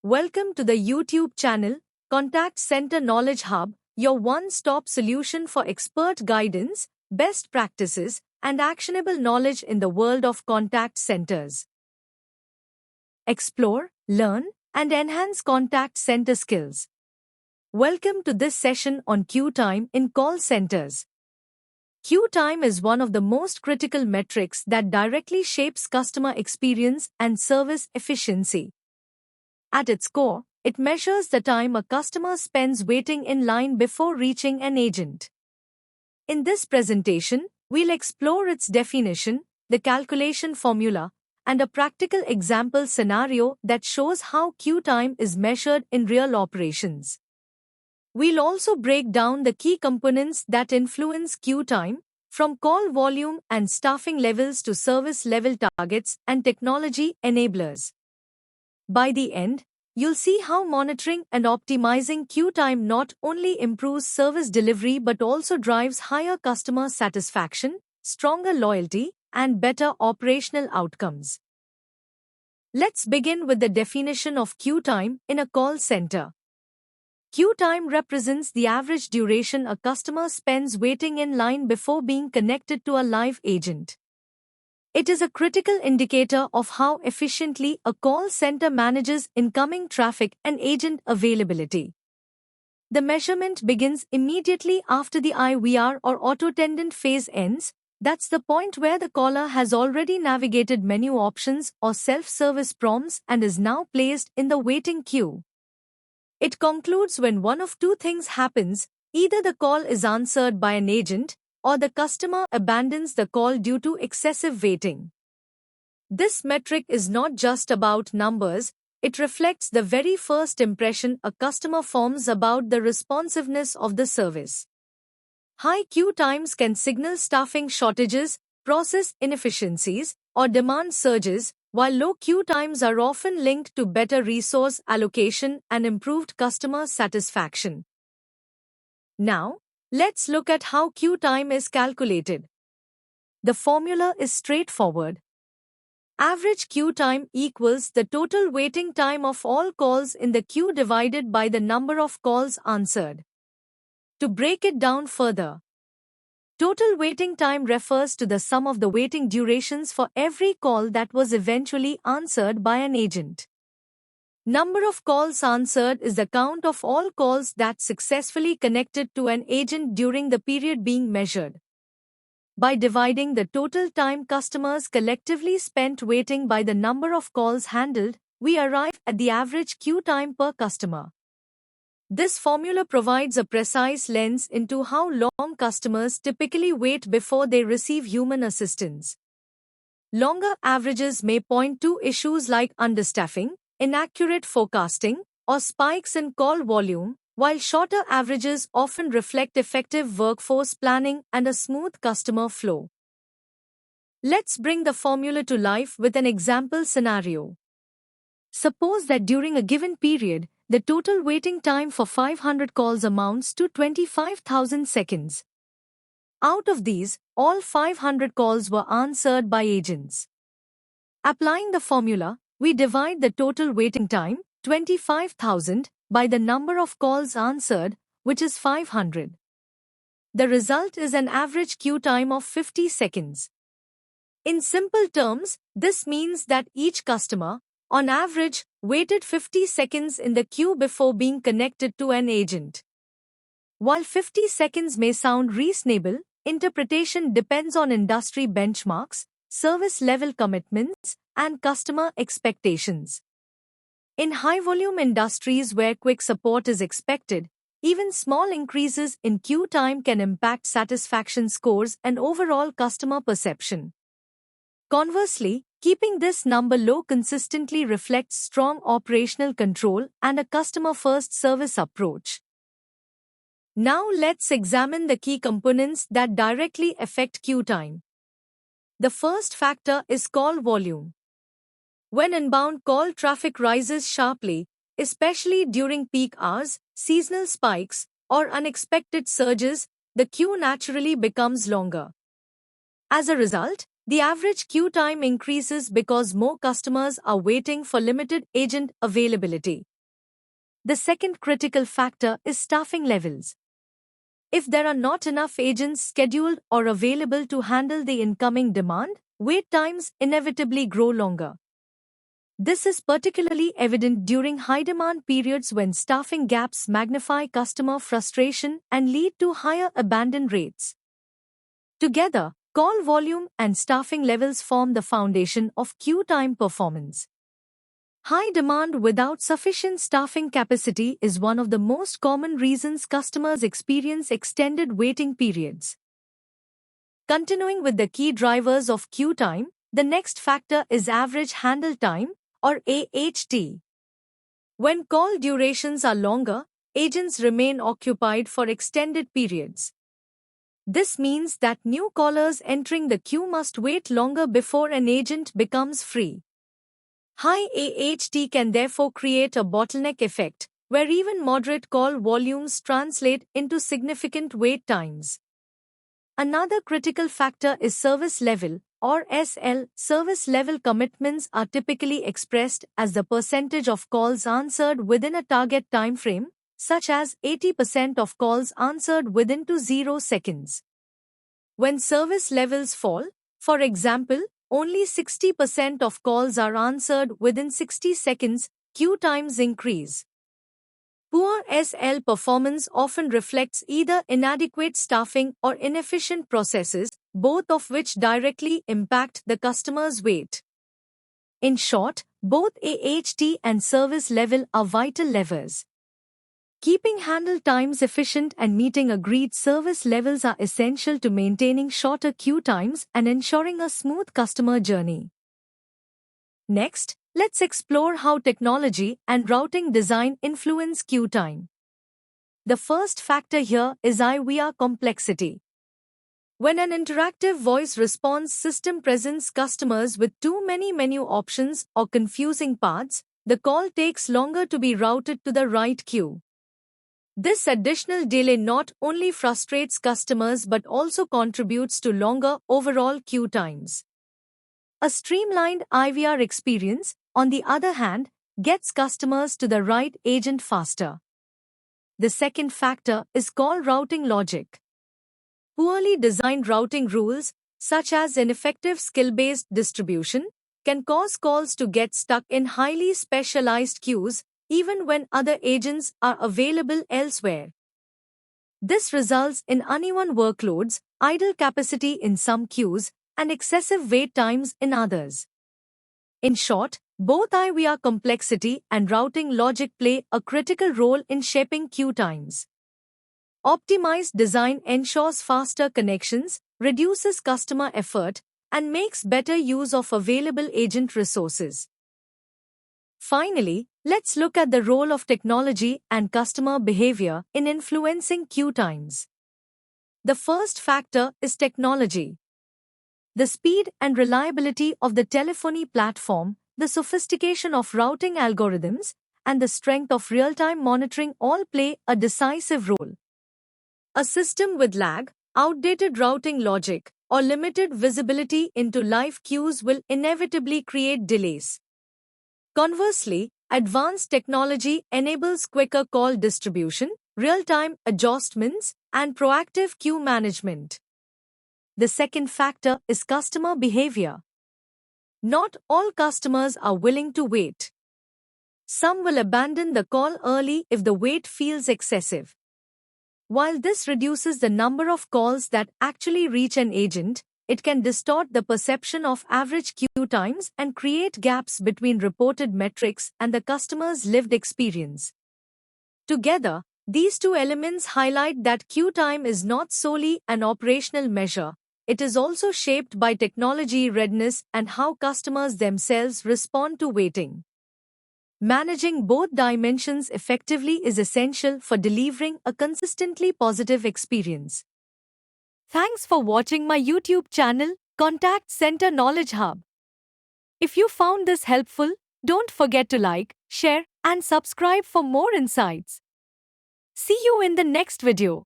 Welcome to the YouTube channel, Contact Center Knowledge Hub, your one-stop solution for expert guidance, best practices, and actionable knowledge in the world of contact centers. Explore, learn, and enhance contact center skills. Welcome to this session on queue time in call centers. Queue time is one of the most critical metrics that directly shapes customer experience and service efficiency. At its core, it measures the time a customer spends waiting in line before reaching an agent. In this presentation, we'll explore its definition, the calculation formula, and a practical example scenario that shows how queue time is measured in real operations. We'll also break down the key components that influence queue time, from call volume and staffing levels to service level targets and technology enablers. By the end, you'll see how monitoring and optimizing queue time not only improves service delivery but also drives higher customer satisfaction, stronger loyalty, and better operational outcomes. Let's begin with the definition of queue time in a call center. Queue time represents the average duration a customer spends waiting in line before being connected to a live agent. It is a critical indicator of how efficiently a call center manages incoming traffic and agent availability. The measurement begins immediately after the IVR or auto-attendant phase ends. That's the point where the caller has already navigated menu options or self-service prompts and is now placed in the waiting queue. It concludes when one of two things happens: either the call is answered by an agent, or the customer abandons the call due to excessive waiting. This metric is not just about numbers, it reflects the very first impression a customer forms about the responsiveness of the service. High queue times can signal staffing shortages, process inefficiencies, or demand surges, while low queue times are often linked to better resource allocation and improved customer satisfaction. Now, let's look at how queue time is calculated. The formula is straightforward. Average queue time equals the total waiting time of all calls in the queue divided by the number of calls answered. To break it down further, total waiting time refers to the sum of the waiting durations for every call that was eventually answered by an agent. Number of calls answered is the count of all calls that successfully connected to an agent during the period being measured. By dividing the total time customers collectively spent waiting by the number of calls handled, we arrive at the average queue time per customer. This formula provides a precise lens into how long customers typically wait before they receive human assistance. Longer averages may point to issues like understaffing, inaccurate forecasting, or spikes in call volume, while shorter averages often reflect effective workforce planning and a smooth customer flow. Let's bring the formula to life with an example scenario. Suppose that during a given period, the total waiting time for 500 calls amounts to 25,000 seconds. Out of these, all 500 calls were answered by agents. Applying the formula, we divide the total waiting time, 25,000, by the number of calls answered, which is 500. The result is an average queue time of 50 seconds. In simple terms, this means that each customer, on average, waited 50 seconds in the queue before being connected to an agent. While 50 seconds may sound reasonable, interpretation depends on industry benchmarks, service level commitments, and customer expectations. In high-volume industries where quick support is expected, even small increases in queue time can impact satisfaction scores and overall customer perception. Conversely, keeping this number low consistently reflects strong operational control and a customer-first service approach. Now let's examine the key components that directly affect queue time. The first factor is call volume. When inbound call traffic rises sharply, especially during peak hours, seasonal spikes, or unexpected surges, the queue naturally becomes longer. As a result, the average queue time increases because more customers are waiting for limited agent availability. The second critical factor is staffing levels. If there are not enough agents scheduled or available to handle the incoming demand, wait times inevitably grow longer. This is particularly evident during high-demand periods when staffing gaps magnify customer frustration and lead to higher abandon rates. Together, call volume and staffing levels form the foundation of queue time performance. High demand without sufficient staffing capacity is one of the most common reasons customers experience extended waiting periods. Continuing with the key drivers of queue time, the next factor is average handle time, or AHT. When call durations are longer, agents remain occupied for extended periods. This means that new callers entering the queue must wait longer before an agent becomes free. High AHT can therefore create a bottleneck effect, where even moderate call volumes translate into significant wait times. Another critical factor is service level, or SL. Service level commitments are typically expressed as the percentage of calls answered within a target time frame, such as 80% of calls answered within 0 seconds. When service levels fall, for example, only 60% of calls are answered within 60 seconds, queue times increase. Poor SL performance often reflects either inadequate staffing or inefficient processes, both of which directly impact the customer's wait. In short, both AHT and service level are vital levers. Keeping handle times efficient and meeting agreed service levels are essential to maintaining shorter queue times and ensuring a smooth customer journey. Next, let's explore how technology and routing design influence queue time. The first factor here is IVR complexity. When an interactive voice response system presents customers with too many menu options or confusing paths, the call takes longer to be routed to the right queue. This additional delay not only frustrates customers but also contributes to longer overall queue times. A streamlined IVR experience, on the other hand, gets customers to the right agent faster. The second factor is call routing logic. Poorly designed routing rules, such as ineffective skill-based distribution, can cause calls to get stuck in highly specialized queues, even when other agents are available elsewhere. This results in uneven workloads, idle capacity in some queues, and excessive wait times in others. In short, both IVR complexity and routing logic play a critical role in shaping queue times. Optimized design ensures faster connections, reduces customer effort, and makes better use of available agent resources. Finally, let's look at the role of technology and customer behavior in influencing queue times. The first factor is technology. The speed and reliability of the telephony platform, the sophistication of routing algorithms, and the strength of real-time monitoring all play a decisive role. A system with lag, outdated routing logic, or limited visibility into live queues will inevitably create delays. Conversely, advanced technology enables quicker call distribution, real-time adjustments, and proactive queue management. The second factor is customer behavior. Not all customers are willing to wait. Some will abandon the call early if the wait feels excessive. While this reduces the number of calls that actually reach an agent, it can distort the perception of average queue times and create gaps between reported metrics and the customer's lived experience. Together, these two elements highlight that queue time is not solely an operational measure. It is also shaped by technology readiness and how customers themselves respond to waiting. Managing both dimensions effectively is essential for delivering a consistently positive experience. Thanks for watching my YouTube channel, Contact Center Knowledge Hub. If you found this helpful, don't forget to like, share, and subscribe for more insights. See you in the next video.